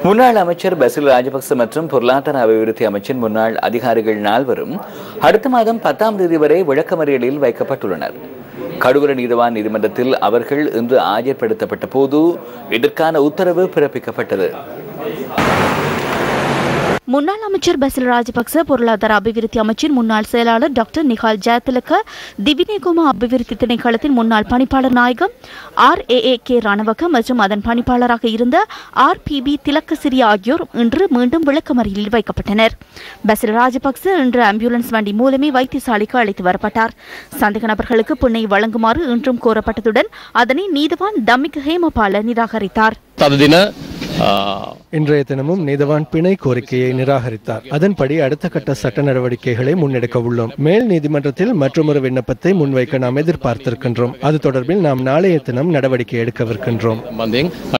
முன்னாள் அமைச்சர் பசில் ராஜபக்ச மற்றும் பொருளாதார அபிவிருத்தி அமைச்சின் முன்னாள் அதிகாரிகள் நால்வரும் அடுத்த மாதம் 10ஆம் தேதி வரை விளக்கமறியலில் வைக்கப்பட்டுள்ளனர். கடுவல நீதவான் நீதிமன்றத்தில் அவர்கள் இன்று ஆஜர்படுத்தப்பட்ட போது இதற்கான உத்தரவு பிறப்பிக்கப்பட்டது. முன்னாள் அமைச்சர் பசில் ராஜபக்ச, பொருளாதார அபிவிருத்தி அமைச்சின் முன்னாள் செயலாளர் டாக்டர் நிகால் ஜெயதிலக, திவிநேகுமா அபிவிருத்தி திணைக்களத்தின் முன்னாள் பணிப்பாளர் நாயகம் RAAK ரணவக்க மற்றும் அதன் பணிப்பாளராக இருந்த RPB திலக்கசிறி ஆகியோர் இன்று மீண்டும் விளக்கமறியலில் வைக்கப்பட்டனர். பசில் ராஜபக்ச இன்று ஆம்புலன்ஸ் வண்டி மூலமே வைத்தியசாலைக்கு அழைத்து வரப்பட்டார். சந்தேக நபர்களுக்கு பிணை வழங்குமாறு இன்றும் கோரப்பட்டதுடன் அதனை நீதவான் தம்மிக் ஹேமபால நிராகரித்தார். இன்றைய தினமும் நீதவான் பிணை கோரிக்கையை நிராகரித்தார். அதன்படி அடுத்த கட்ட சட்ட நடவடிக்கைகளை முன்னெடுக்க உள்ளோம். மேல் நீதிமன்றத்தில் மற்றொரு விண்ணப்பத்தை முன்வைக்க நாம் எதிர்பார்த்திருக்கின்றோம். அது தொடர்பில் நாம் நாளைய தினம் நடவடிக்கை எடுக்கவிருக்கின்றோம்.